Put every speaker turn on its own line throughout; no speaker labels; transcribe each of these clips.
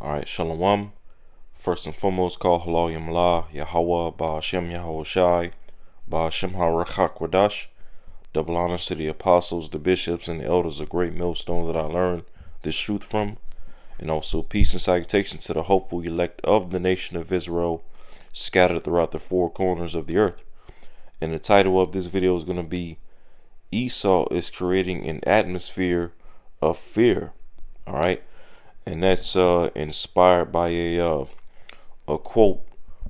Alright, Shalom. First and foremost, call Halal Yamla, Yahweh, Ba'ashem Yahweh Shai, Ba'ashem HaRachak Wadash. Double honors to the apostles, the bishops, and the elders, a great millstone that I learned this truth from. And also peace and salutation to the hopeful elect of the nation of Israel, scattered throughout the four corners of the earth. And the title of this video is going to be Esau is creating an atmosphere of fear. Alright. And that's inspired by a quote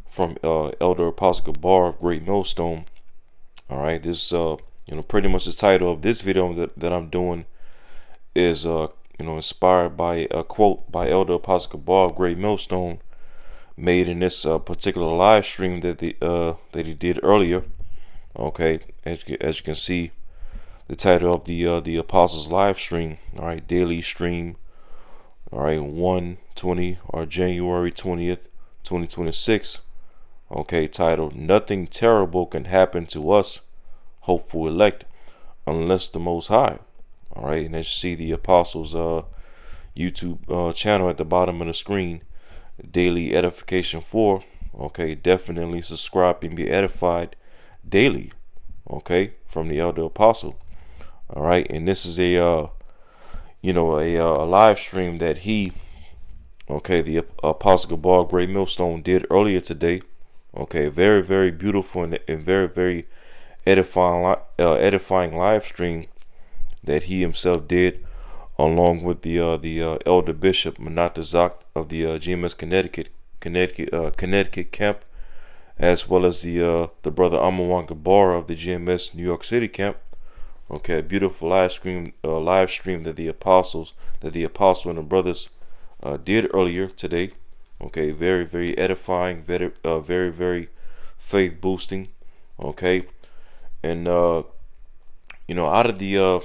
from Elder Apostle Gabar of Great Millstone. All right, this pretty much the title of this video that I'm doing is inspired by a quote by Elder Apostle Gabar of Great Millstone, made in this particular live stream that he did earlier. Okay, as you can see, the title of the Apostles live stream. All right, daily stream. All right, 1/20 or January 20th, 2026. Okay, titled "Nothing Terrible Can Happen to Us, Hopeful Elect, Unless the Most High." All right, and as you see the Apostles' YouTube channel at the bottom of the screen, Daily Edification 4. Okay, definitely subscribe and be edified daily. Okay, from the Elder Apostle. All right, and this is a live stream that the Apostle Gabar Great Millstone did earlier today. Okay, very, very beautiful and very, very edifying live stream that he himself did, along with the Elder Bishop Manatazak of the GMS Connecticut camp, as well as the brother Amawan Gabar of the GMS New York City camp. Okay, a beautiful live stream that the apostle and the brothers did earlier today. Okay, very, very edifying, very, very faith boosting. Okay, and out of the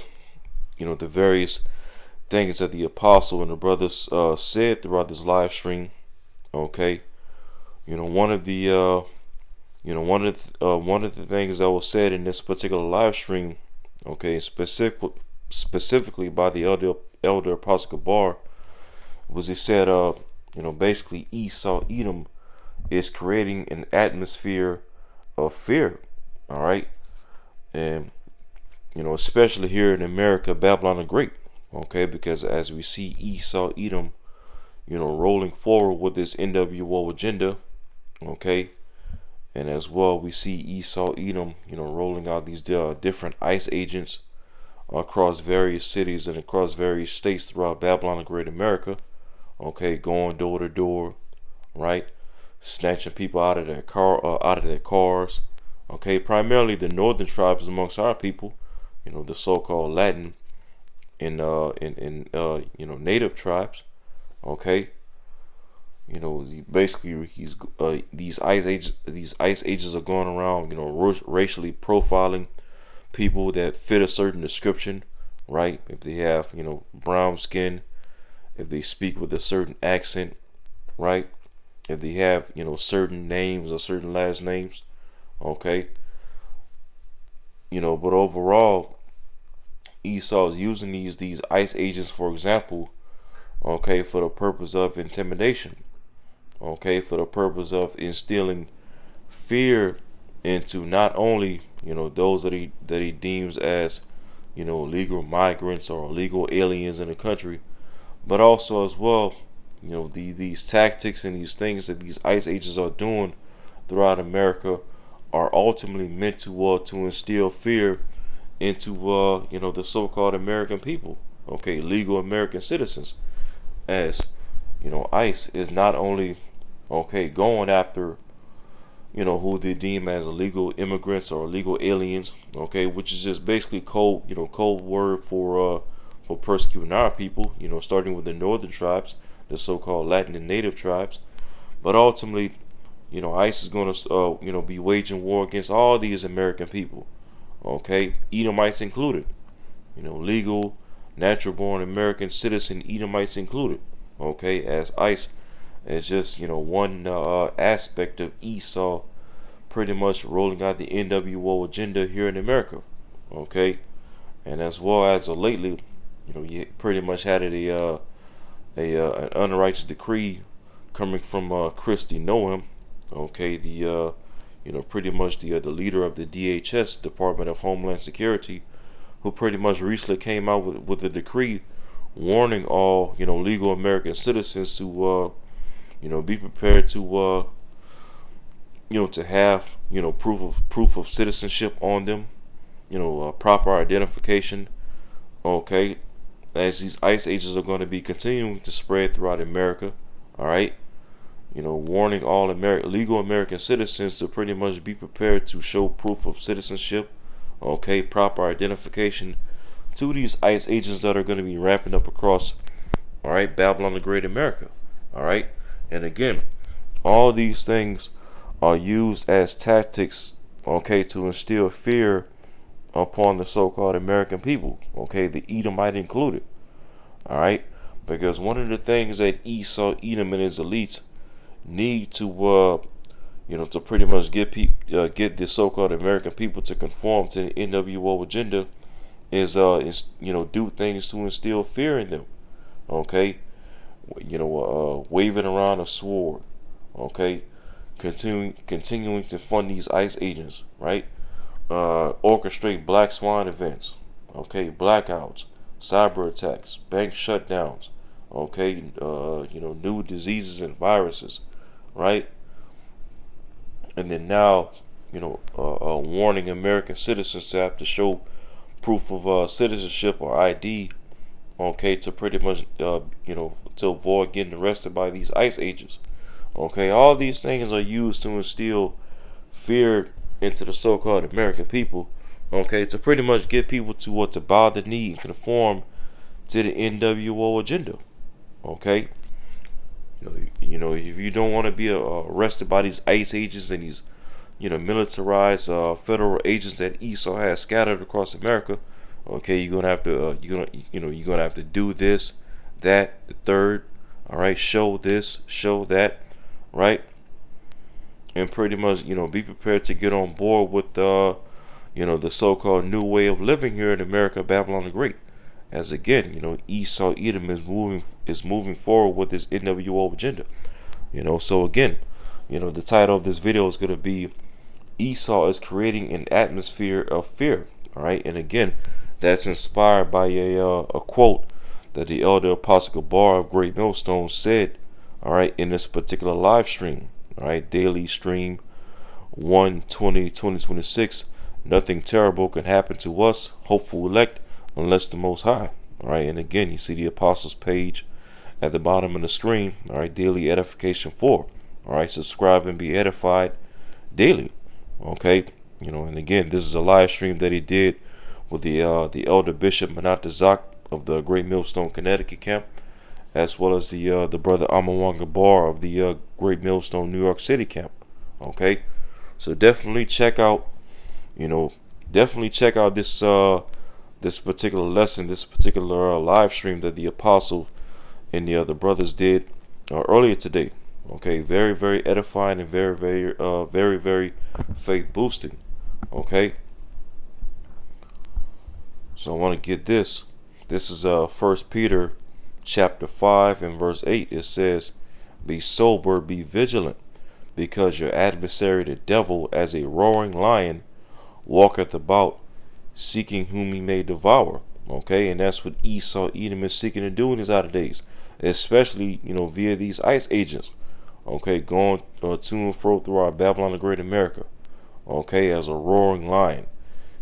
the various things that the apostle and the brothers said throughout this live stream. Okay, one of the things that was said in this particular live stream. Okay, specifically by the elder Apostle Gabar, was he said, basically Esau, Edom, is creating an atmosphere of fear. All right, and especially here in America, Babylon the Great. Okay, because as we see Esau, Edom, rolling forward with this NWO agenda. Okay. And as well, we see Esau, Edom, rolling out these different ICE agents across various cities and across various states throughout Babylon and Great America. Okay, going door to door, right, snatching people out of their cars. Okay, primarily the northern tribes amongst our people, the so-called Latin and native tribes. Okay. Basically, these ICE agents are going around, racially profiling people that fit a certain description, right? If they have, brown skin, if they speak with a certain accent, right? If they have, certain names or certain last names, okay? But overall, Esau is using these ICE agents, for example, okay, for the purpose of intimidation. Okay, for the purpose of instilling fear into not only those that he deems as legal migrants or legal aliens in the country, but also as well these tactics and these things that these ICE agents are doing throughout America are ultimately meant to instill fear into the so-called American people. Okay, legal American citizens, as ICE is not only going after who they deem as illegal immigrants or illegal aliens, okay, which is just basically code word for persecuting our people, starting with the northern tribes, the so-called Latin and native tribes. But ultimately, ICE is going to be waging war against all these American people, okay, Edomites included, legal natural-born American citizen Edomites included. Okay, as ICE is just one aspect of Esau, pretty much rolling out the NWO agenda here in America. Okay, and as well as lately, you pretty much had an unrighteous decree coming from Christy Noam, okay, the pretty much the leader of the DHS, Department of Homeland Security, who pretty much recently came out with a decree warning all legal American citizens to be prepared to to have proof of citizenship on them, proper identification, okay, as these ICE agents are going to be continuing to spread throughout America. All right, warning all legal American citizens to pretty much be prepared to show proof of citizenship, okay, proper identification to these ICE agents that are going to be ramping up across, all right, Babylon the Great America. All right, and again, all these things are used as tactics, okay, to instill fear upon the so-called American people, okay, the Edomite included. All right, because one of the things that Esau, Edom, and his elites need to to pretty much get the so-called American people to conform to the NWO agenda is do things to instill fear in them, okay, waving around a sword, okay, continuing to fund these ICE agents, right, orchestrate black swan events, okay, blackouts, cyber attacks, bank shutdowns, okay, new diseases and viruses, right, and then now, warning American citizens to have to show proof of citizenship or ID, okay, to pretty much, to avoid getting arrested by these ICE agents. Okay, all these things are used to instill fear into the so-called American people, okay, to pretty much get people to bow the knee and conform to the NWO agenda, okay. If you don't want to be arrested by these ICE agents and these, militarized federal agents that Esau has scattered across America, okay, you're gonna have to, you're gonna have to do this, that, the third, all right, show this, show that, right, and pretty much, be prepared to get on board with the so-called new way of living here in America, Babylon the Great. As again, Esau Edom is moving forward with this NWO agenda. So again, the title of this video is going to be Esau is creating an atmosphere of fear. All right, and again, that's inspired by a quote that the elder Apostle Gabar of Great Millstone said, all right, in this particular live stream, all right, daily stream 1/20/2026. Nothing terrible can happen to us, hopeful elect, unless the Most High. All right, and again, you see the Apostles page at the bottom of the screen. All right, daily edification 4. All right, subscribe and be edified daily. Okay, and again, this is a live stream that he did with the elder Bishop Manat Zak of the Great Millstone, Connecticut camp, as well as the brother Amawanga Bar of the Great Millstone, New York City camp. Okay, so definitely check out, this this particular lesson, this particular live stream that the apostle and the other brothers did earlier today. Okay, very, very edifying and very, very faith boosting. Okay, so I want to get this. This is 1 Peter chapter 5 and verse 8. It says, "Be sober, be vigilant, because your adversary the devil, as a roaring lion, walketh about, seeking whom he may devour." Okay, and that's what Esau Edom is seeking to do in these latter days, especially via these ICE agents. Okay, going to and fro throughout Babylon the Great America. Okay, as a roaring lion,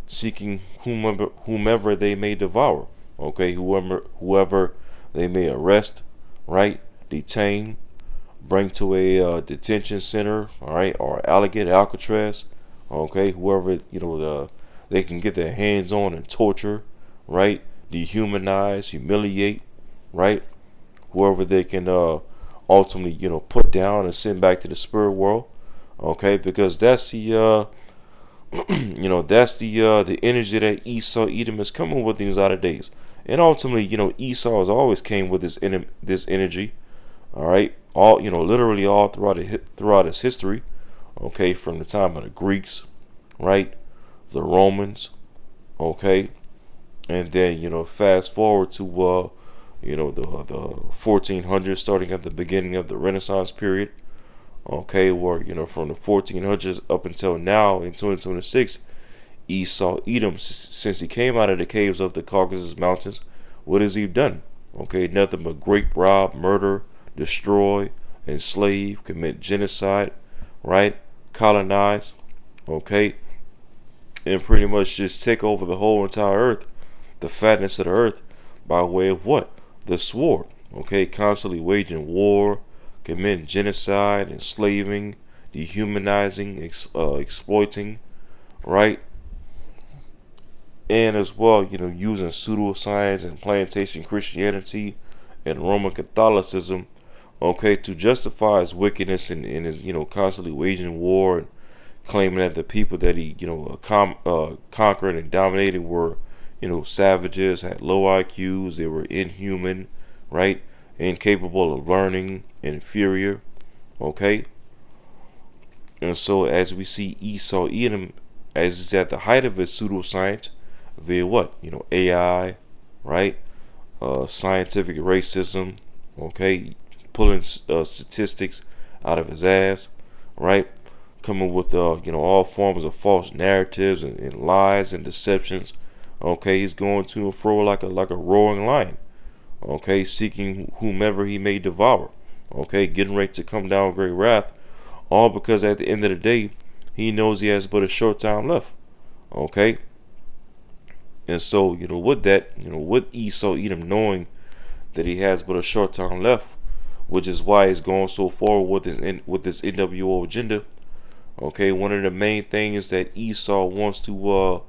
seeking whomever they may devour. Okay, whoever they may arrest, right, detain, bring to a detention center, all right, or alligator Alcatraz. Okay, whoever they can get their hands on and torture, right, dehumanize, humiliate, right, whoever they can ultimately put down and send back to the spirit world. Okay, because that's the that's the energy that Esau Edom is coming with these latter days. And ultimately, Esau has always came with this energy. All right, literally all throughout his history. Okay, from the time of the Greeks, right, the Romans, okay, and then fast forward to the 1400s, starting at the beginning of the Renaissance period. Okay, where from the 1400s up until now in 2026, Esau Edom, since he came out of the caves of the Caucasus Mountains, what has he done? Okay, nothing but grape, rob, murder, destroy, enslave, commit genocide, right? Colonize, okay, and pretty much just take over the whole entire earth, the fatness of the earth, by way of what? The sword. Okay, constantly waging war, committing genocide, enslaving, dehumanizing, exploiting, right? And as well, using pseudoscience and plantation Christianity and Roman Catholicism, okay, to justify his wickedness and his, constantly waging war and claiming that the people that he, conquered and dominated were, savages, had low IQs, they were inhuman, right, incapable of learning, inferior, okay. And so as we see Esau Edom, as he's at the height of his pseudoscience, via what? AI, right? Scientific racism, okay? Pulling statistics out of his ass, right? Coming with, all forms of false narratives and lies and deceptions. Okay, he's going to and fro like a roaring lion. Okay, seeking whomever he may devour. Okay, getting ready to come down with great wrath. All because at the end of the day, he knows he has but a short time left. Okay. And so, with that, with Esau Edom knowing that he has but a short time left, which is why he's going so forward with this NWO agenda. Okay, one of the main things that Esau wants to,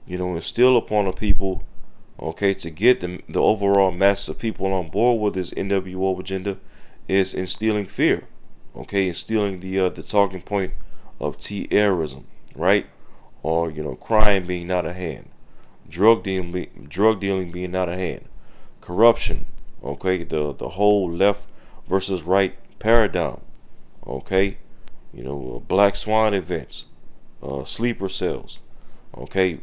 instill upon the people, okay, to get the overall mass of people on board with this NWO agenda, is instilling fear. Okay, instilling the talking point of terrorism, right, or crime being out of hand. Drug dealing being out of hand, corruption, okay, the whole left versus right paradigm, okay, black swan events, sleeper cells, okay,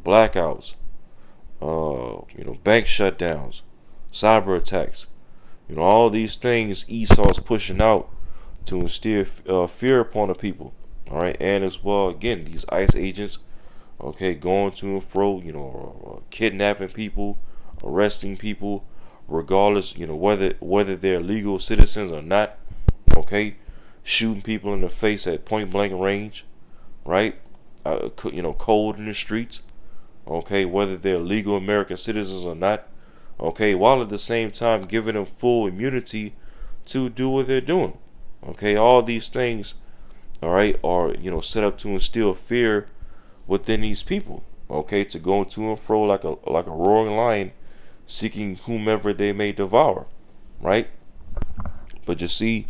blackouts, bank shutdowns, cyber attacks, all these things Esau's pushing out to instill fear upon the people, all right, and as well again these ICE agents. Okay, going to and fro, kidnapping people, arresting people, regardless, whether they're legal citizens or not. Okay, shooting people in the face at point blank range, right? Cold in the streets. Okay, whether they're legal American citizens or not. Okay, while at the same time giving them full immunity to do what they're doing. Okay, all these things, all right, are set up to instill fear within these people, okay, to go to and fro like a roaring lion, seeking whomever they may devour, right? But you see,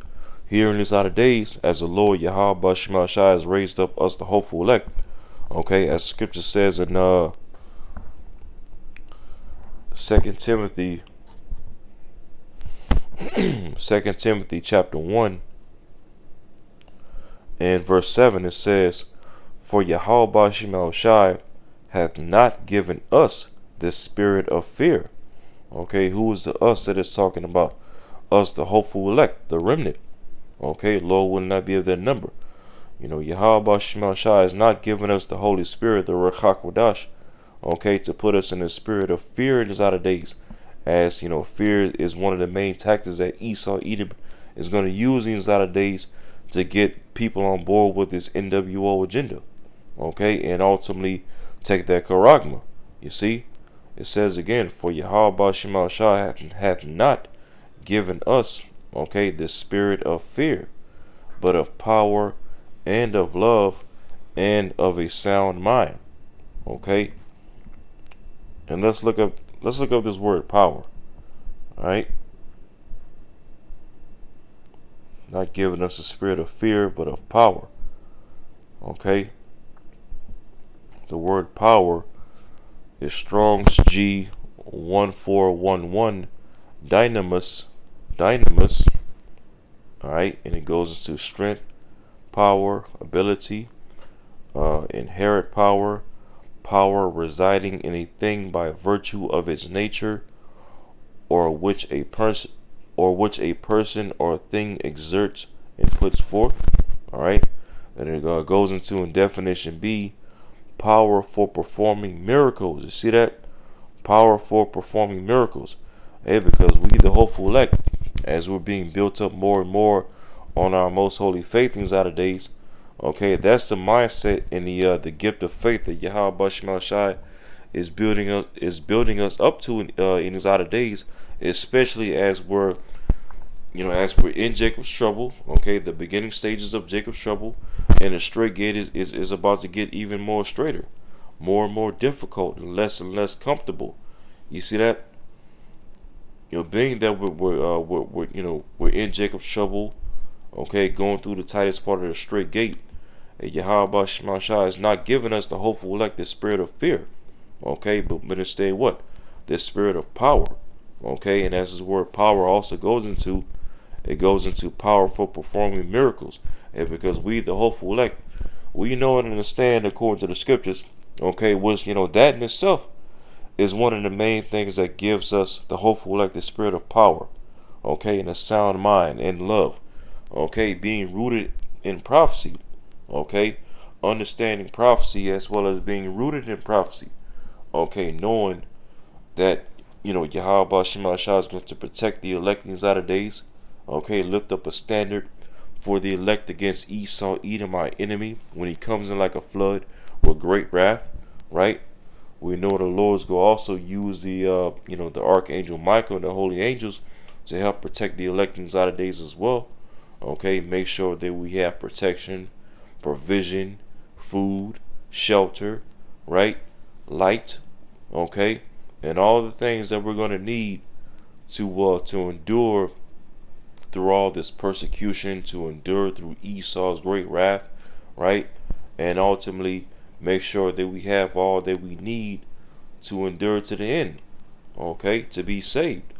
here in these latter days, as the Lord Yahweh Shema Shai has raised up us, the hopeful elect, okay, as Scripture says in 2 Timothy, 2 Timothy chapter 1 and verse 7, it says, "For Yahweh Shema Shai hath not given us this spirit of fear." Okay, who is the us that is talking about? Us, the hopeful elect, the remnant. Okay, Lord will not be of that number. Yahweh Shema Shai has not given us the Holy Spirit, the Ruach HaKodesh, okay, to put us in the spirit of fear in these latter days. As fear is one of the main tactics that Esau Edom is going to use in these latter days to get people on board with this NWO agenda. Okay, and ultimately take that charagma. You see, it says again, "For Yahweh Shema Shai hath not given us, okay, the spirit of fear, but of power and of love and of a sound mind." Okay, and let's look up this word power. All right, not giving us the spirit of fear, but of power. Okay. The word power is Strong's G1411 dynamis, all right, and it goes into strength, power, ability, inherent power, power residing in a thing by virtue of its nature, or which a person or thing exerts and puts forth. All right. And it goes into in definition B, power for performing miracles. You see that? Power for performing miracles. Hey, because we, the hopeful elect, as we're being built up more and more on our most holy faith in these latter days, okay, that's the mindset and the gift of faith that Yahweh Shema Shai is building us up to in these latter days, especially as we're in Jacob's trouble, okay, the beginning stages of Jacob's trouble, and the straight gate is about to get even more straighter, more and more difficult, and less comfortable. You see that? Being that we're in Jacob's trouble, okay, going through the tightest part of the straight gate, and Yahweh Shema Shai is not giving us the hopeful elect the spirit of fear, okay, but instead what? The spirit of power, okay, and as his word power also goes into, it goes into power for performing miracles. And because we, the hopeful elect, we know and understand according to the scriptures, okay, which, that in itself is one of the main things that gives us, the hopeful elect, the spirit of power, okay, and a sound mind and love, okay, being rooted in prophecy, okay, understanding prophecy as well as being rooted in prophecy, okay, knowing that, Yahweh Shema Shah is going to protect the elect in these latter days, okay, lift up a standard for the elect against Esau, Edom, my enemy, when he comes in like a flood with great wrath, right? We know the Lord's going to also use the archangel Michael and the holy angels to help protect the elect in these latter days as well. Okay, make sure that we have protection, provision, food, shelter, right, light, okay, and all the things that we're going to need to endure through all this persecution, to endure through Esau's great wrath, right, and ultimately make sure that we have all that we need to endure to the end, okay, to be saved.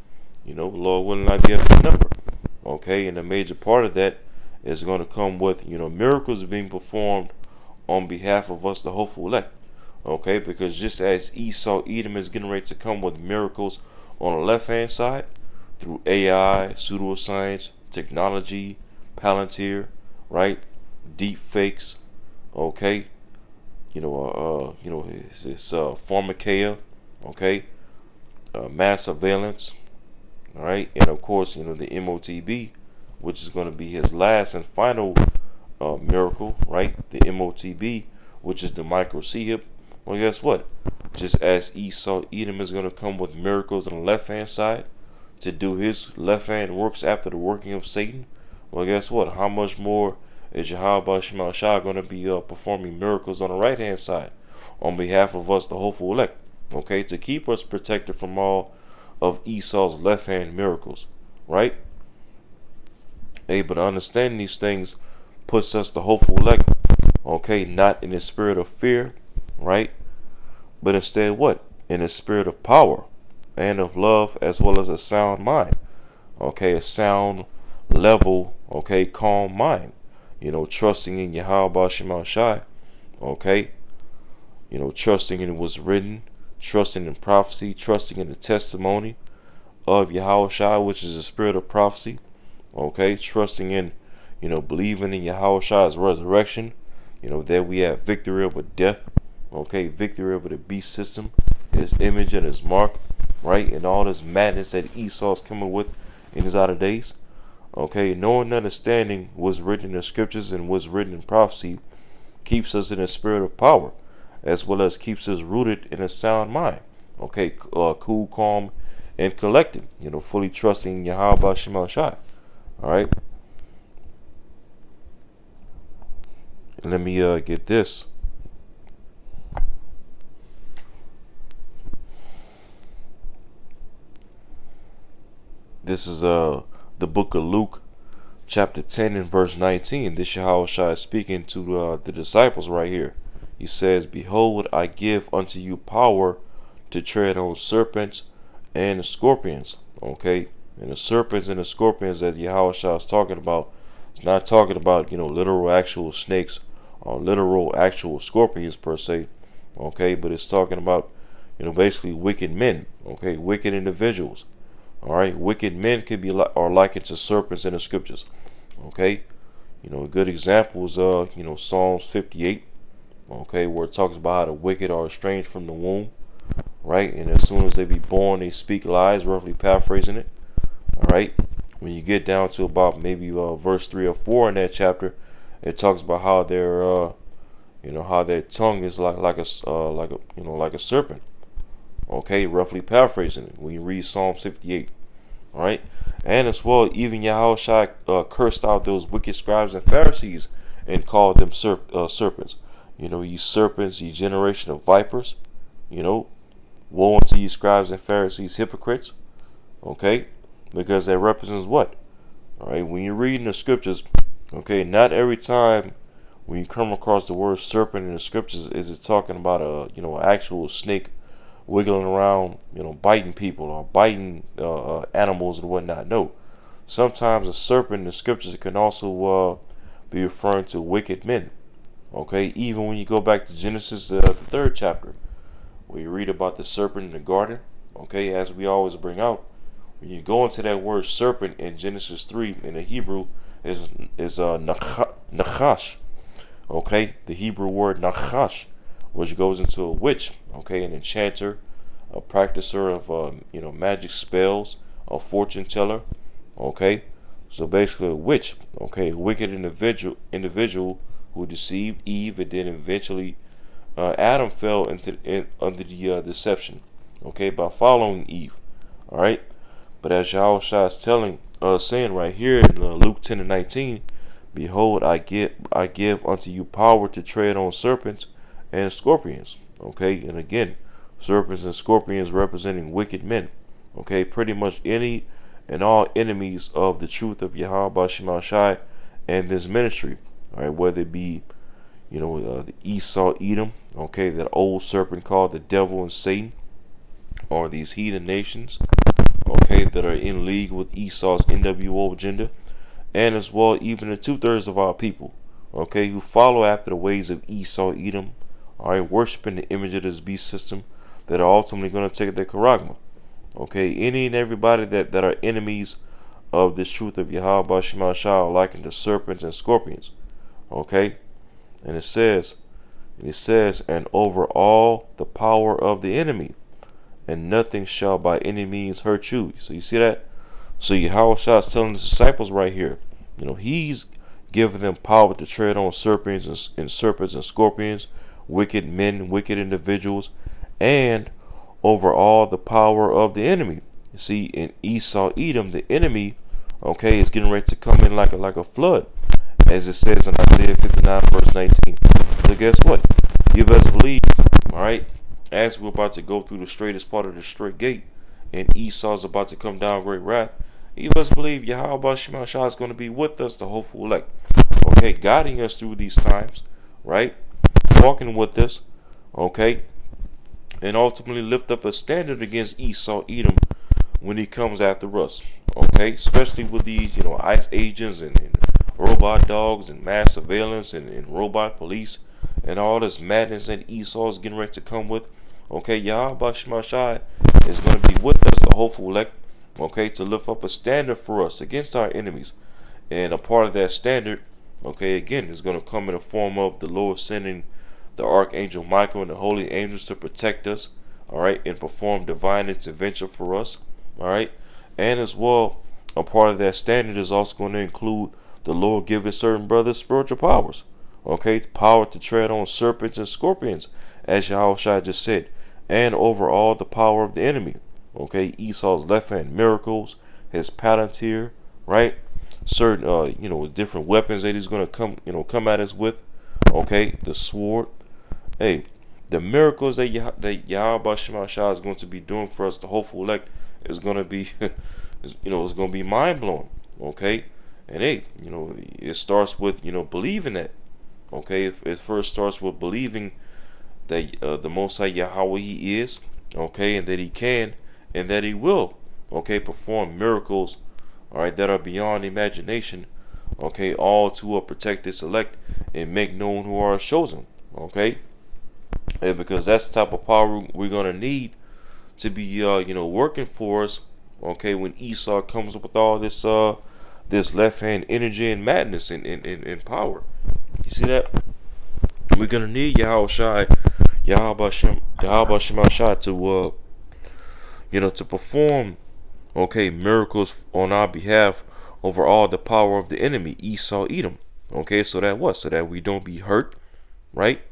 Lord willing, not be at the number, okay, and a major part of that is going to come with, miracles being performed on behalf of us, the hopeful elect, okay, because just as Esau, Edom is getting ready to come with miracles on the left-hand side, through AI, pseudoscience, technology, Palantir, right, deep fakes, okay, it's pharmakeia, okay, mass surveillance, all right, and of course, the MOTB, which is going to be his last and final miracle, right, the MOTB, which is the micro C-hip. Well, guess what? Just as Esau, Edom is going to come with miracles on the left-hand side to do his left-hand works after the working of Satan, well, guess what? How much more is Yahweh Shema Shah going to be performing miracles on the right-hand side on behalf of us, the hopeful elect, okay, to keep us protected from all of Esau's left-hand miracles, right? Hey, but understanding these things puts us, the hopeful elect, okay, not in the spirit of fear, right, but instead what? In the spirit of power and of love, as well as a sound mind, okay, a sound, level, okay, calm mind, trusting in Yahweh Shema Shai, okay, trusting in what's written, trusting in prophecy, trusting in the testimony of Yahweh Shai, which is the spirit of prophecy, okay, trusting in, believing in Yahweh Shai's resurrection, that we have victory over death, okay, victory over the beast system, his image and his mark, right, and all this madness that Esau's coming with in his outer days, okay, knowing and understanding what's written in the scriptures and what's written in prophecy keeps us in a spirit of power, as well as keeps us rooted in a sound mind, okay, cool, calm, and collected, fully trusting Yahweh Shema Shai, all right. Let me get this. This is the book of Luke, chapter 10 and verse 19. This Yahweh Shai is speaking to the disciples right here. He says, "Behold, I give unto you power to tread on serpents and scorpions." Okay, and the serpents and the scorpions that Yahweh Shai is talking about, it's not talking about literal actual snakes or literal actual scorpions per se. Okay, but it's talking about basically wicked men. Okay, wicked individuals. All right, wicked men can be are likened to serpents in the scriptures. Okay, a good example is Psalms 58. Okay, where it talks about how the wicked are estranged from the womb, right? And as soon as they be born, they speak lies, roughly paraphrasing it. All right, when you get down to about maybe verse 3 or 4 in that chapter, it talks about how how their tongue is like a serpent. Okay, roughly paraphrasing it when you read Psalm 58. All right, and as well, even Yahushua cursed out those wicked scribes and Pharisees and called them serpents. Ye serpents, ye generation of vipers. Woe unto ye scribes and Pharisees, hypocrites. Okay, because that represents what? All right, when you're reading the scriptures, okay, not every time when you come across the word serpent in the scriptures is it talking about an actual snake wiggling around, biting people or biting animals and whatnot. No, sometimes a serpent in the scriptures can also be referring to wicked men. Okay, even when you go back to Genesis, the 3rd chapter, where you read about the serpent in the garden. Okay, as we always bring out, when you go into that word serpent in Genesis 3 in the Hebrew is nachash. Okay, the Hebrew word nachash, which goes into a witch. Okay, an enchanter, a practicer of magic spells, a fortune teller. Okay, so basically a witch. Okay, a wicked individual who deceived Eve, and then eventually Adam fell under the deception. Okay, by following Eve. All right. But as Yahushua is saying right here in Luke 10:19, behold, I give unto you power to tread on serpents and scorpions. Okay, and again, serpents and scorpions representing wicked men. Okay, pretty much any and all enemies of the truth of Yahweh Shai and this ministry. All right, whether it be the Esau, Edom. Okay, that old serpent called the devil and Satan, or these heathen nations. Okay, that are in league with Esau's NWO agenda, and as well even the 2/3 of our people, okay, who follow after the ways of Esau, Edom, all right, worshiping the image of this beast system, that are ultimately going to take their charagma. Okay, any and everybody that are enemies of this truth of Yahweh Shema Shah are likened to serpents and scorpions. Okay, and it says, and over all the power of the enemy, and nothing shall by any means hurt you. So you see that? So Yahushua is telling his disciples right here, he's giving them power to tread on serpents and scorpions, wicked men, wicked individuals, and over all the power of the enemy. You see, in Esau, Edom, the enemy, okay, is getting ready to come in like a flood, as it says in Isaiah 59 verse 19. So guess what? You best believe, all right, as we're about to go through the straightest part of the straight gate, and Esau's about to come down great wrath, you must believe Yahweh Shema Shah is going to be with us, the hopeful elect. Okay, guiding us through these times, right? Walking with us, okay? And ultimately lift up a standard against Esau, Edom, when he comes after us. Okay, especially with these, ICE agents and robot dogs and mass surveillance and robot police and all this madness that Esau is getting ready to come with. Okay, Yahweh Shema Shai is going to be with us, the hopeful elect, okay, to lift up a standard for us against our enemies. And a part of that standard, okay, again, is going to come in the form of the Lord sending the Archangel Michael and the holy angels to protect us, all right, and perform divine intervention for us, all right. And as well, a part of that standard is also going to include the Lord giving certain brothers spiritual powers, okay, power to tread on serpents and scorpions, as Yahushua just said, and over all the power of the enemy. Okay, Esau's left hand miracles, his palantir, right? Certain different weapons that he's gonna come at us with. Okay, the sword. Hey, the miracles that Yahweh Shema Shah is going to be doing for us, the hopeful elect, is gonna be it's gonna be mind blowing. Okay, and hey, it starts with believing that. Okay, it first starts with believing that the Most High Yahweh He is, okay, and that He can and that He will, okay, perform miracles, all right, that are beyond imagination, okay, all to protect this elect and make known who are chosen, okay, and because that's the type of power we're gonna need to be, working for us, Okay, when Esau comes up with all this left hand energy and madness and power. You see that? We're gonna need Yahweh Shai to to perform, okay, miracles on our behalf over all the power of the enemy, Esau, Edom. Okay, so that what? So that we don't be hurt, right?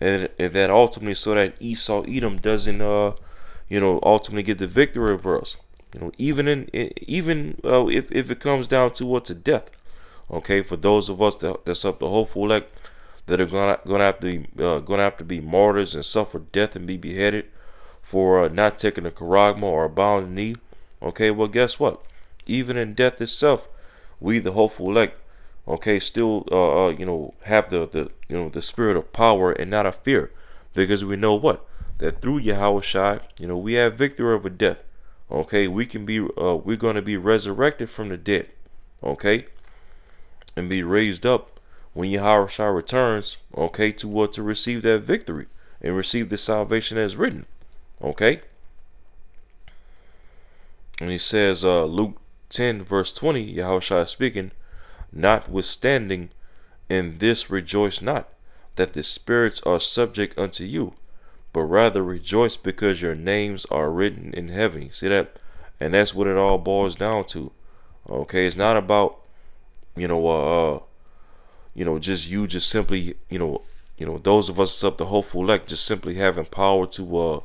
And that ultimately, so that Esau, Edom doesn't, ultimately get the victory over us. Even if it comes down to death. Okay, for those of us that's up the hopeful elect that are gonna have to be martyrs and suffer death and be beheaded for not taking a charagma or a bowed knee. Okay, well, guess what? Even in death itself, we the hopeful elect, okay, still have the spirit of power and not of fear, because we know what, that through Yahweh Shai, we have victory over death. Okay, we're gonna be resurrected from the dead. Okay, and be raised up when Yahweh Shai returns. Okay, to receive that victory and receive the salvation as written. Okay, and he says, Luke 10 verse 20, Yahweh Shai speaking, notwithstanding in this rejoice not, that the spirits are subject unto you, but rather rejoice because your names are written in heaven. You see that? And that's what it all boils down to. Okay, it's not about just simply those of us up the hopeful elect just simply having power to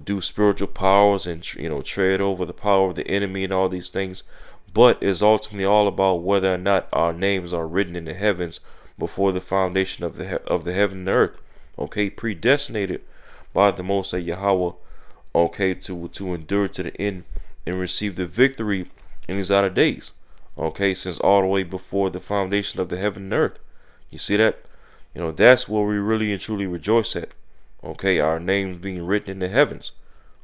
do spiritual powers and tread over the power of the enemy and all these things, but it's ultimately all about whether or not our names are written in the heavens before the foundation of the heaven and the earth. Okay, predestinated by the Most High Yahweh. Okay, to endure to the end and receive the victory in these outer days. Okay, since all the way before the foundation of the heaven and earth. You see that? That's where we really and truly rejoice at. Okay, our names being written in the heavens.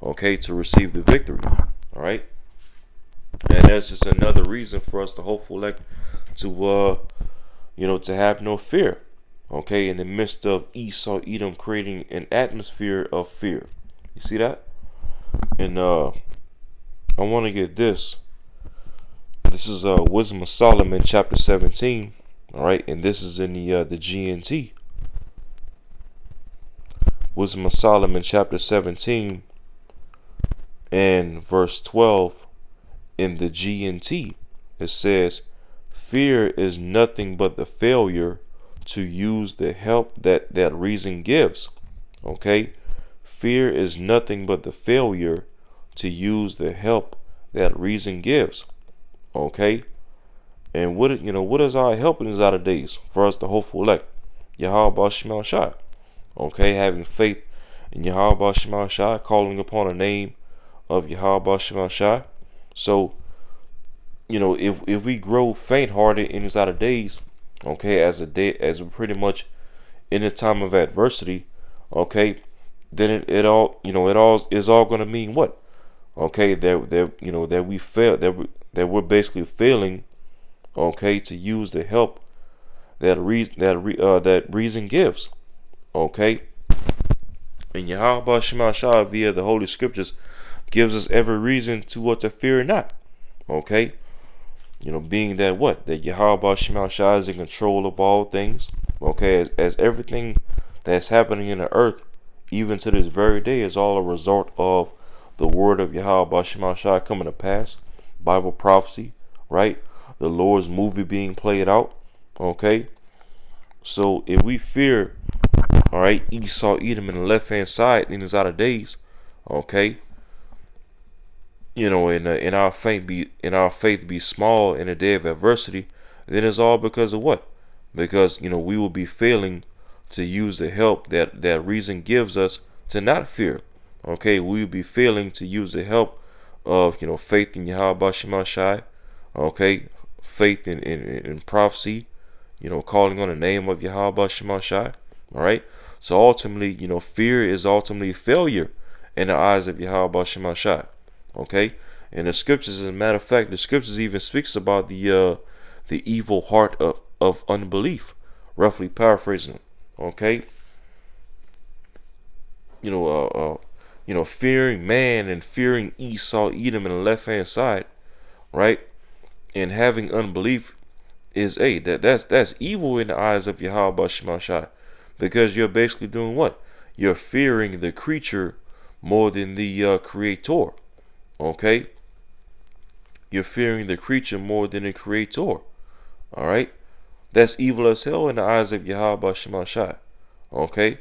Okay, to receive the victory. All right, and that's just another reason for us, the hopeful elect, to to have no fear. Okay, in the midst of Esau, Edom creating an atmosphere of fear. You see that? And I want to get this. This is Wisdom of Solomon, chapter 17. All right, and this is in the GNT. Wisdom of Solomon, chapter 17, and verse 12 in the GNT. It says, fear is nothing but the failure to use the help that reason gives. Okay, fear is nothing but the failure to use the help that reason gives. Okay, and what is our help in these outer days for us, the hopeful elect? Yahweh Shema Shai. Okay, having faith in Yahweh Shema Shai, calling upon the name of Yahweh Shema Shai. So, if we grow faint-hearted in these outer days, okay, as we're pretty much in a time of adversity, okay, then it all is all going to mean what? Okay, that we fail, that we're basically failing, okay, to use the help that reason gives. Okay, and Yahweh Shema Shai via the Holy Scriptures gives us every reason to fear not. Okay, being that that Yahweh Shema Shai is in control of all things. Okay, as everything that's happening in the earth, even to this very day, is all a result of the word of Yahweh Shema Shai coming to pass, Bible prophecy, right? The Lord's movie being played out. Okay, so if we fear, all right, Esau, Edom in the left hand side in his outer days, okay, in our faith be small in the day of adversity, then it's all because of what? Because we will be failing to use the help that reason gives us to not fear. Okay, we will be failing to use the help of faith in Yahweh Shema Shai. Okay, faith in prophecy. Calling on the name of Yahweh Shema Shai. All right. So ultimately, fear is ultimately failure in the eyes of Yahweh Shema Shai. Okay. And the scriptures, as a matter of fact, the scriptures even speaks about the evil heart of unbelief, roughly paraphrasing. Okay. fearing man and fearing Esau, Edom in the left hand side, right? And having unbelief is that's evil in the eyes of Yahweh Shemashai, because you're basically doing what? You're fearing the creature more than the creator. Okay, you're fearing the creature more than the creator. All right, that's evil as hell in the eyes of Yahweh Shemashai. Okay,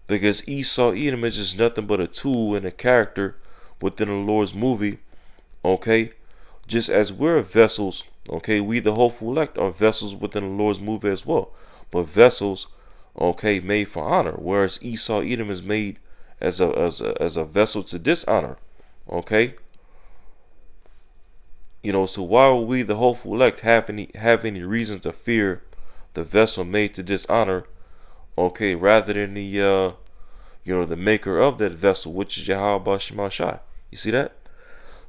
because Esau Edom is just nothing but a tool and a character within the Lord's movie. Okay, just as we're vessels. Okay, we the hopeful elect are vessels within the Lord's movie as well, but vessels, okay, made for honor, whereas Esau Edom is made as a vessel to dishonor. Okay, so why would we the hopeful elect have any reason to fear the vessel made to dishonor? Okay, rather than the maker of that vessel, which is Yahweh Shemashai. You see that?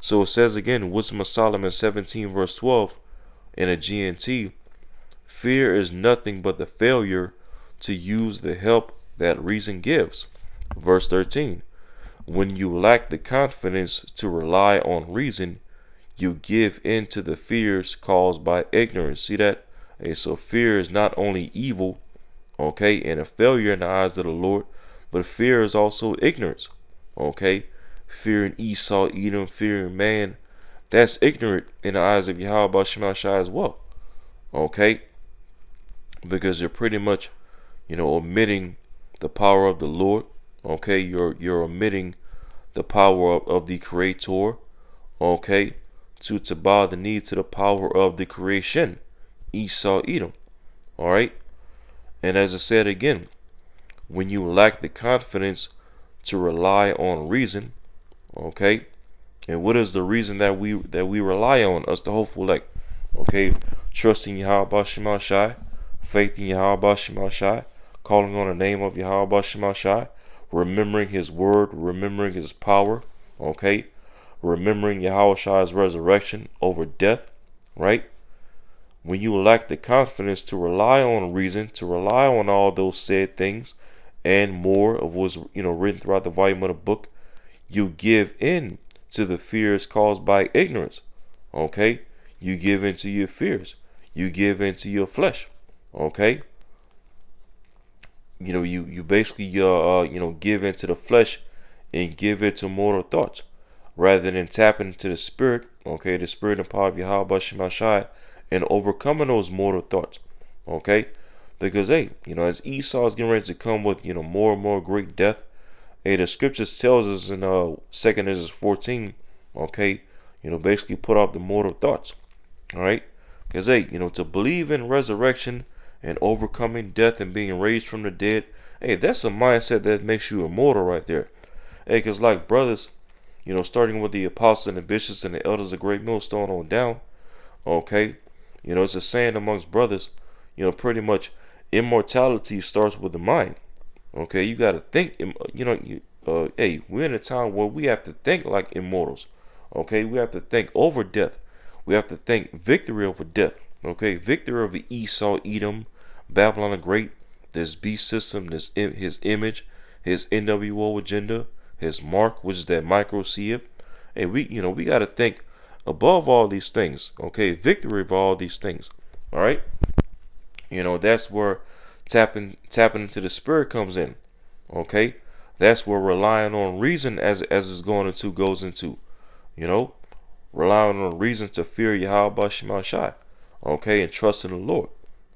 So it says again, Wisdom of Solomon 17 verse 12 in a GNT, fear is nothing but the failure to use the help that reason gives. Verse 13, when you lack the confidence to rely on reason, you give in to the fears caused by ignorance. See that? Okay, so fear is not only evil, okay, and a failure in the eyes of the Lord, but fear is also ignorance. Okay, fearing Esau, Edom, fearing man, that's ignorant in the eyes of Yahweh Shemashai as well. Okay, because you're pretty much, omitting the power of the Lord. Okay, you're omitting the power of the Creator. Okay, to bow the knee to the power of the creation, Esau, Edom. All right, and as I said again, when you lack the confidence to rely on reason, okay, and what is the reason that we rely on? Us, the hopeful elect. Okay, trusting Yahweh Shemashai, faith in Yahweh Shemashai, calling on the name of Yahweh Shemashai, remembering His word, remembering His power. Okay, remembering Yahweh's resurrection over death. Right. When you lack the confidence to rely on reason, to rely on all those said things, and more of what's written throughout the volume of the book, you give in to the fears caused by ignorance. Okay, you give in to your fears. You give in to your flesh. Okay, you basically give into the flesh and give it to mortal thoughts rather than tapping into the spirit. Okay, the spirit and power of Yahweh Shemashai and overcoming those mortal thoughts. Okay, because as Esau is getting ready to come with more and more great death, the scriptures tells us in 2 Ezra 14, okay, basically put off the mortal thoughts. All right, because to believe in resurrection and overcoming death and being raised from the dead, that's a mindset that makes you immortal right there. Because like brothers, starting with the apostles and the bishops and the elders of Great Millstone on down, okay, it's a saying amongst brothers, pretty much immortality starts with the mind. Okay, you got to think, we're in a time where we have to think like immortals. Okay, we have to think over death. We have to think victory over death. Okay, victory over Esau, Edom, Babylon the Great, this beast system, his image, his NWO agenda, his mark, which is that microseer. Hey, we got to think above all these things. Okay, victory of all these things. All right, that's where tapping into the spirit comes in. Okay, that's where relying on reason as it's goes into, relying on reason to fear Yahweh Shemashai. Okay, and trust in the Lord.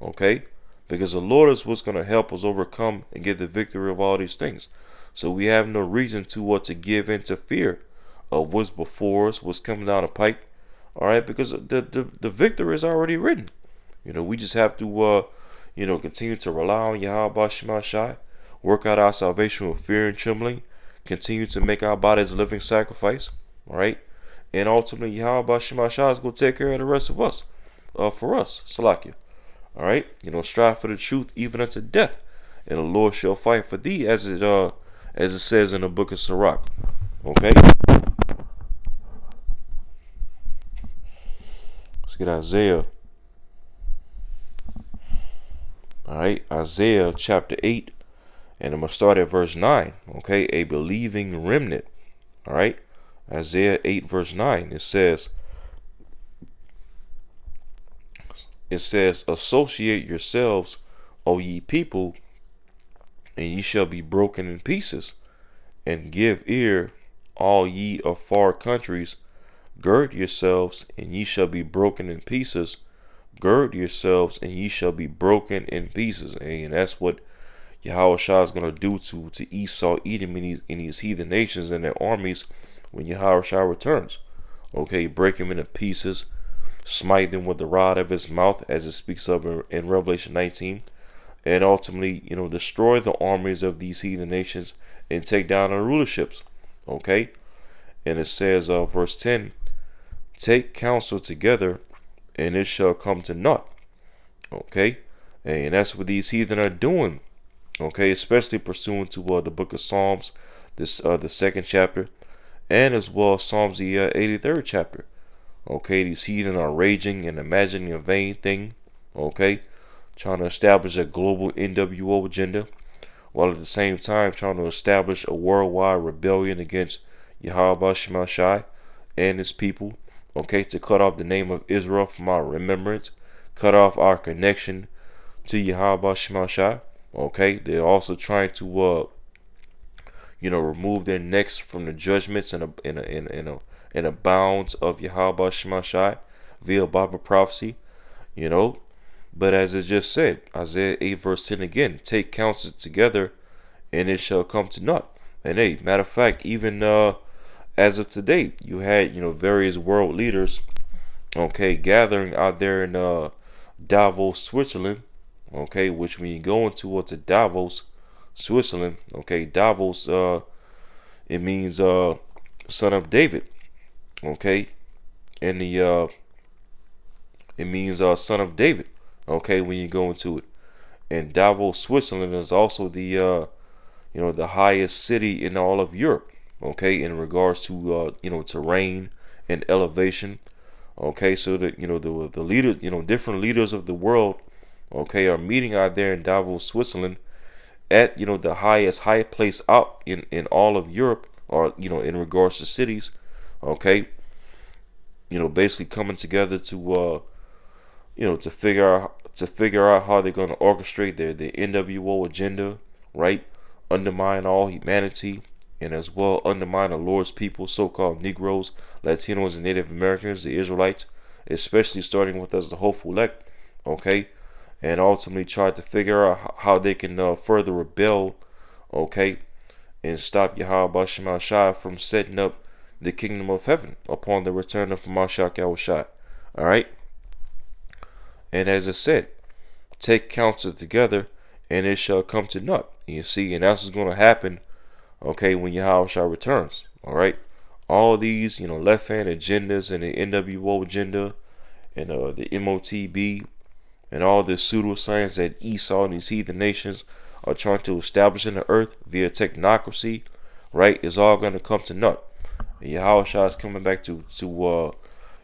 Okay, because the Lord is what's going to help us overcome and get the victory of all these things. So we have no reason to give in to fear of what's before us, what's coming down the pipe. All right, because the victory is already written. We just have to continue to rely on Yahweh Shemashai, work out our salvation with fear and trembling, continue to make our bodies a living sacrifice. All right, and ultimately Yahweh Shemashai is going to take care of the rest of us. For us, Salakia. All right, strive for the truth even unto death, and the Lord shall fight for thee, as it says in the book of Sirach. Okay, let's get Isaiah. All right, Isaiah chapter 8 And I'm going to start at verse 9. Okay, a believing remnant. All right, Isaiah 8 verse 9. It says, associate yourselves, O ye people, and ye shall be broken in pieces, and give ear, all ye of far countries. Gird yourselves, and ye shall be broken in pieces. Gird yourselves, and ye shall be broken in pieces. And that's what Yahushua is going to do to Esau, Edom, and these heathen nations and their armies when Yahushua returns. Okay, break them into pieces, smite them with the rod of his mouth, as it speaks of in Revelation 19, and ultimately, destroy the armies of these heathen nations and take down their rulerships. Okay, and it says, verse 10, take counsel together, and it shall come to naught. Okay, and that's what these heathen are doing. Okay, especially pursuant to the book of Psalms, the second chapter, and as well as Psalms the 83rd chapter. Okay, these heathen are raging and imagining a vain thing. Okay, trying to establish a global NWO agenda, while at the same time trying to establish a worldwide rebellion against Yahweh Shai and his people. Okay, to cut off the name of Israel from our remembrance, cut off our connection to Yahweh Shai. Okay, they're also trying to remove their necks from the judgments and a bounds of Yahweh Shai via Bible prophecy. But as it just said, Isaiah 8 verse 10 again, take counsel together, and it shall come to naught. And hey, matter of fact, even as of today, you had various world leaders, okay, gathering out there in Davos, Switzerland. Okay, which when you go into to Davos, Switzerland, okay, Davos, it means son of David. Okay, and it means son of David. Okay, when you go into it, and Davos, Switzerland is also the the highest city in all of Europe. Okay, in regards to terrain and elevation. Okay, so that the leaders, different leaders of the world, okay, are meeting out there in Davos, Switzerland, at the highest high place out in all of Europe, or in regards to cities. Okay, basically coming together to to figure out how they're going to orchestrate their NWO agenda, right? Undermine all humanity, and as well undermine the Lord's people, so-called Negroes, Latinos, and Native Americans, the Israelites, especially starting with us, the hopeful elect. Okay, and ultimately try to figure out how they can further rebel. Okay, and stop Yahweh Shai from setting up the kingdom of heaven upon the return of Mashiach Yahushua. All right. And as I said, take counsel together, and it shall come to naught. You see, and that's what's going to happen, okay, when Yahushua returns. All right, all these, left-hand agendas and the NWO agenda and the MOTB and all this pseudoscience that Esau and these heathen nations are trying to establish in the earth via technocracy, right, is all going to come to naught. And Yahushua is coming back to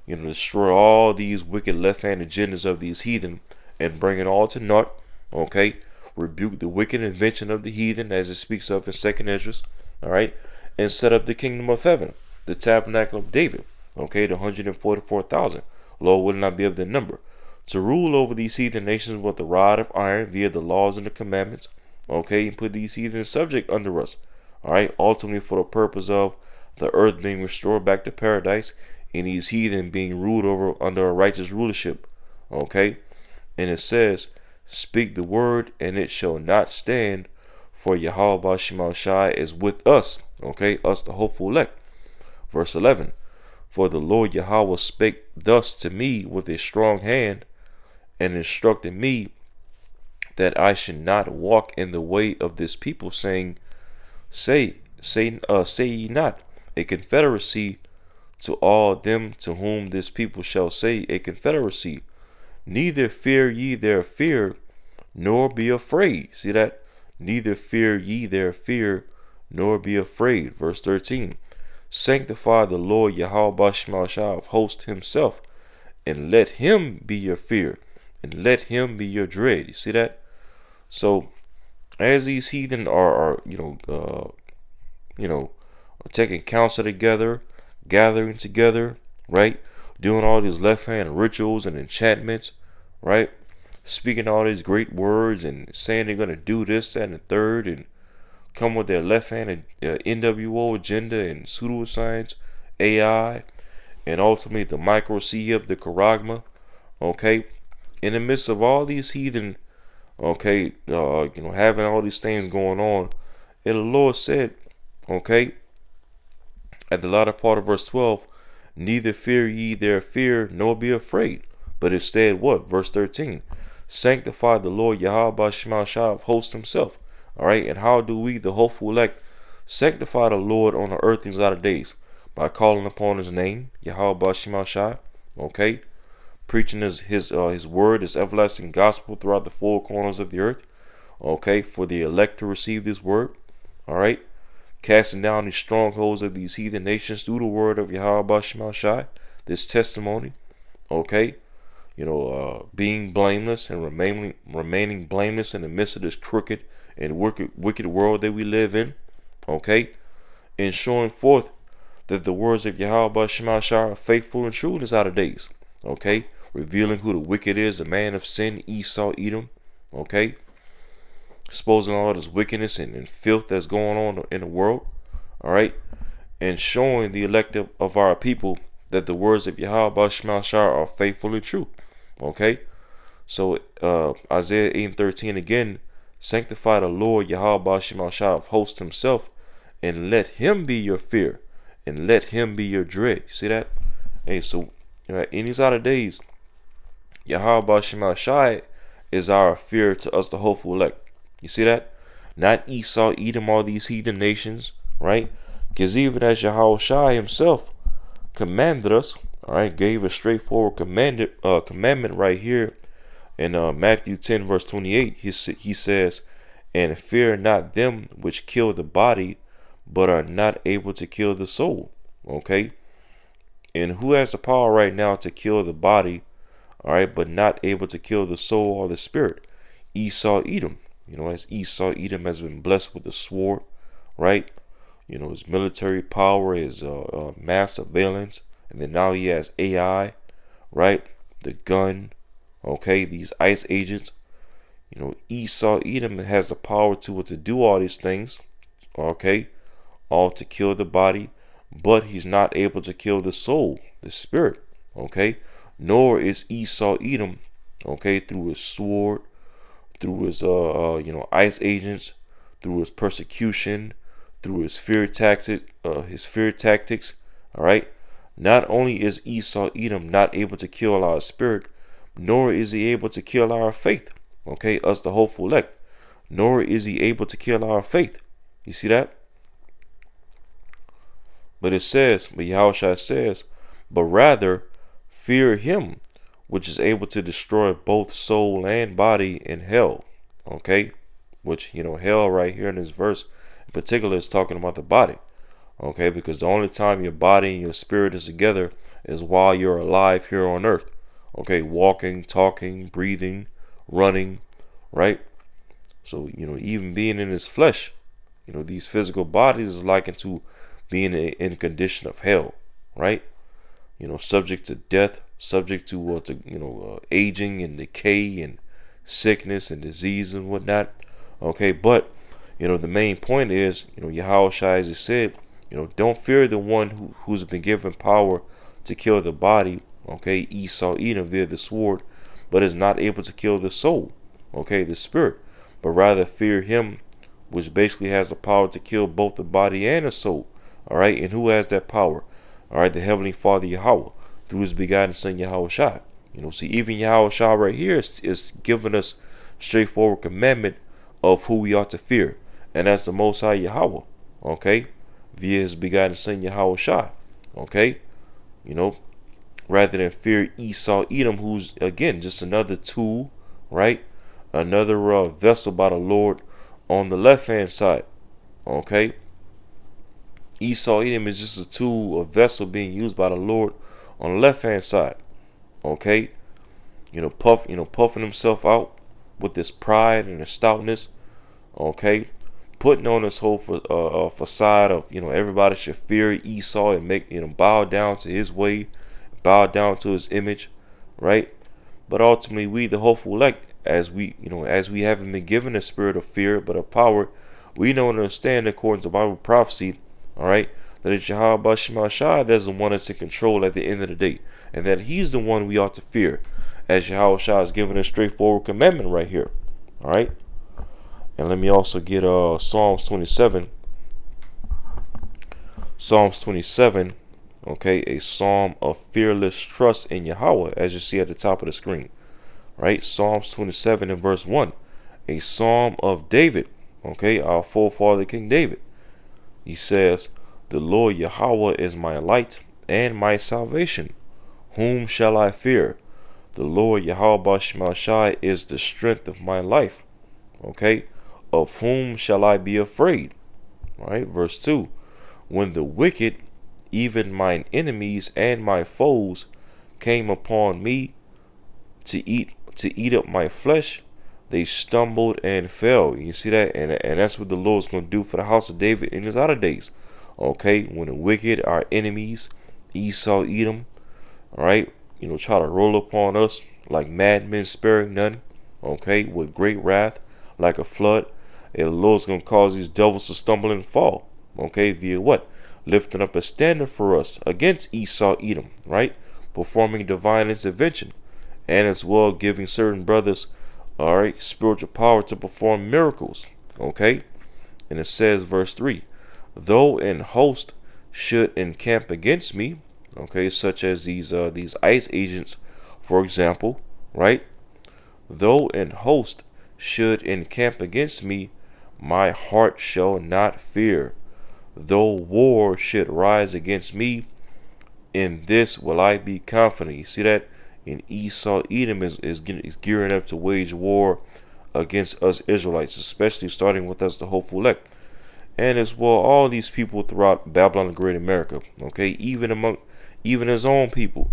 destroy all these wicked left-hand agendas of these heathen and bring it all to naught. Okay, rebuke the wicked invention of the heathen, as it speaks of in 2nd Esdras. All right, and set up the kingdom of heaven, the tabernacle of David. Okay, the 144,000. Lord will not be of the number, to rule over these heathen nations with the rod of iron via the laws and the commandments. Okay, and put these heathen subject under us. All right, ultimately for the purpose of the earth being restored back to paradise, and these heathen being ruled over under a righteous rulership. Okay, and it says, speak the word, and it shall not stand, for Yahweh Shai is with us. Okay, us the hopeful elect. Verse 11, for the Lord Yahweh spake thus to me with a strong hand, and instructed me that I should not walk in the way of this people, saying, say ye not a confederacy to all them to whom this people shall say a confederacy, neither fear ye their fear, nor be afraid. See that? Neither fear ye their fear, nor be afraid. Verse 13, sanctify the Lord Yahweh Shai of hosts himself, and let him be your fear, and let him be your dread. You see that? So as these heathen are you know, taking counsel together, gathering together, right? Doing all these left hand rituals and enchantments, right? Speaking all these great words and saying they're going to do this, that, and the third, and come with their left hand NWO agenda and pseudoscience, AI, and ultimately the micro the charagma, okay? In the midst of all these heathen, okay, having all these things going on, and the Lord said, okay, at the latter part of verse 12, neither fear ye their fear, nor be afraid, but instead what? Verse 13, sanctify the Lord Yahweh Shema Shah of hosts himself. All right, and how do we, the hopeful elect, sanctify the Lord on the earth these latter days? By calling upon his name, Yahweh Shema Shah, okay? Preaching his word, his everlasting gospel throughout the four corners of the earth, okay? For the elect to receive this word, all right? Casting down these strongholds of these heathen nations through the word of Yahweh Shema Shai, this testimony, okay? Being blameless and remaining blameless in the midst of this crooked and wicked world that we live in, okay? And showing forth that the words of Yahweh Shema Shai are faithful and true in his outer days, okay? Revealing who the wicked is, the man of sin, Esau, Edom, okay? Exposing all this wickedness and filth that's going on in the world, all right, and showing the elective of our people that the words of Yahweh Shema Shah are faithful and true, okay. So Isaiah 8:13 again, sanctify the Lord Yahweh Shema Shah of hosts himself, and let him be your fear, and let him be your dread. You see that? Hey, so in these outer days, Yahweh Shema Shah is our fear to us, the hopeful elect. You see that? Not Esau, Edom, all these heathen nations, right? Because even as Yahweh Shai himself commanded us, all right, gave a straightforward commandment right here in Matthew 10, verse 28. He says, and fear not them which kill the body, but are not able to kill the soul. Okay? And who has the power right now to kill the body, all right, but not able to kill the soul or the spirit? Esau, Edom. As Esau, Edom has been blessed with the sword, right? His military power, his mass surveillance, and then now he has AI, right? The gun, okay? These ICE agents. Esau, Edom has the power to do all these things, okay? All to kill the body, but he's not able to kill the soul, the spirit, okay? Nor is Esau, Edom, okay, through his sword, through his ICE agents, through his persecution, through his fear tactics, all right. Not only is Esau Edom not able to kill our spirit, nor is he able to kill our faith, okay, us the hopeful elect, nor is he able to kill our faith. You see that? But Yahushua says, but rather fear him which is able to destroy both soul and body in hell, okay? Which, hell right here in this verse in particular is talking about the body, okay? Because the only time your body and your spirit is together is while you're alive here on earth, okay? Walking, talking, breathing, running, right? So, even being in this flesh, these physical bodies is likened to being in condition of hell, right? Subject to death, subject to aging and decay and sickness and disease and whatnot. Okay, but the main point is, Yahushua, as he said, don't fear the one who's been given power to kill the body, okay, Esau, Edom, via the sword, but is not able to kill the soul, okay, the spirit, but rather fear him which basically has the power to kill both the body and the soul. All right, and who has that power? All right, the Heavenly Father Yahweh, through his begotten Son Yahushua. See, even Yahushua right here is giving us straightforward commandment of who we ought to fear, and that's the Most High Yahweh, okay, via his begotten Son Yahushua, okay, rather than fear Esau, Edom, who's again just another tool, right, another vessel by the Lord on the left hand side, okay. Esau, Edom is just a tool, a vessel being used by the Lord on the left hand side, okay. Puffing himself out with his pride and his stoutness, Okay, putting on this whole facade of, everybody should fear Esau and make, bow down to his way, bow down to his image, right? But ultimately, we, the hopeful elect, as we haven't been given a spirit of fear but of power, we know and understand according to Bible prophecy, all right, that it's Yahweh Shema Shai that's the one that's in control at the end of the day, and that He's the one we ought to fear, as Yahweh Shai has given a straightforward commandment right here, all right. And let me also get Psalms 27. Psalms 27, okay, a psalm of fearless trust in Yahweh, as you see at the top of the screen. Right? Psalms 27 and verse 1. A psalm of David, okay, our forefather King David. He says, "The Lord Yahweh is my light and my salvation. Whom shall I fear? The Lord Yahweh Shema Shai is the strength of my life. Okay? Of whom shall I be afraid?" Right? Verse 2. When the wicked, even mine enemies and my foes, came upon me to eat up my flesh, they stumbled and fell. You see that? And that's what the Lord's going to do for the house of David in his outer days. Okay? When the wicked, our enemies, Esau, Edom, all right, try to roll upon us like madmen sparing none, okay, with great wrath, like a flood, and the Lord's going to cause these devils to stumble and fall, okay, via what? Lifting up a standard for us against Esau, Edom, right? Performing divine intervention, and as well giving certain brothers, all right, spiritual power to perform miracles, okay? And it says, verse 3, though an host should encamp against me, okay, such as these ICE agents, for example, right? Though an host should encamp against me, my heart shall not fear. Though war should rise against me, in this will I be confident. You see that? And Esau, Edom is gearing up to wage war against us Israelites, especially starting with us, the hopeful elect. And as well, all these people throughout Babylon the Great America, okay, even his own people,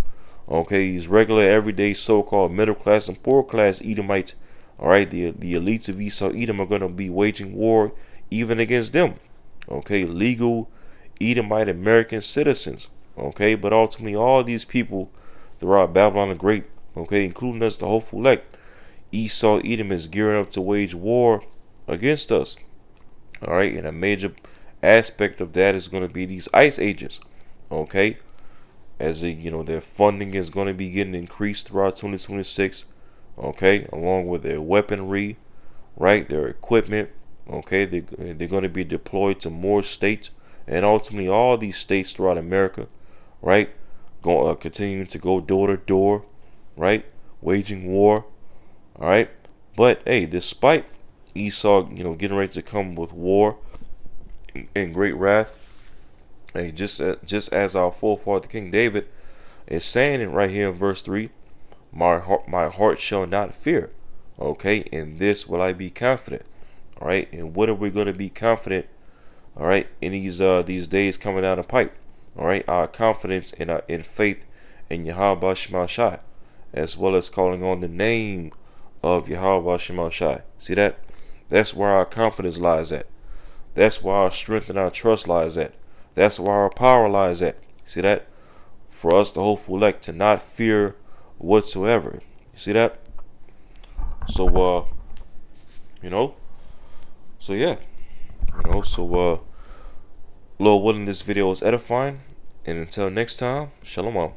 okay, these regular, everyday, so-called middle class and poor class Edomites, all right, the elites of Esau, Edom are going to be waging war even against them, okay, legal Edomite American citizens, okay, but ultimately all these people throughout Babylon the Great, okay, including us, the hopeful elect, Esau, Edom is gearing up to wage war against us. All right, and a major aspect of that is going to be these ICE agents, okay, as their funding is going to be getting increased throughout 2026, okay, along with their weaponry, right, their equipment, okay, they're going to be deployed to more states, and ultimately all these states throughout America, right, continuing to go door to door, right, waging war, all right, but hey, despite Esau, getting ready to come with war and great wrath. Hey, just as our forefather King David is saying it right here in verse 3, my heart shall not fear. Okay, in this will I be confident. All right, and what are we going to be confident? All right, in these days coming down the pipe. All right, our confidence in faith in Yahweh Shema Shai, as well as calling on the name of Yahweh Shema Shai. See that? That's where our confidence lies at. That's where our strength and our trust lies at. That's where our power lies at. See that? For us, the hopeful elect, to not fear whatsoever. You see that? So, so yeah, Lord willing, this video is edifying. And until next time, shalom.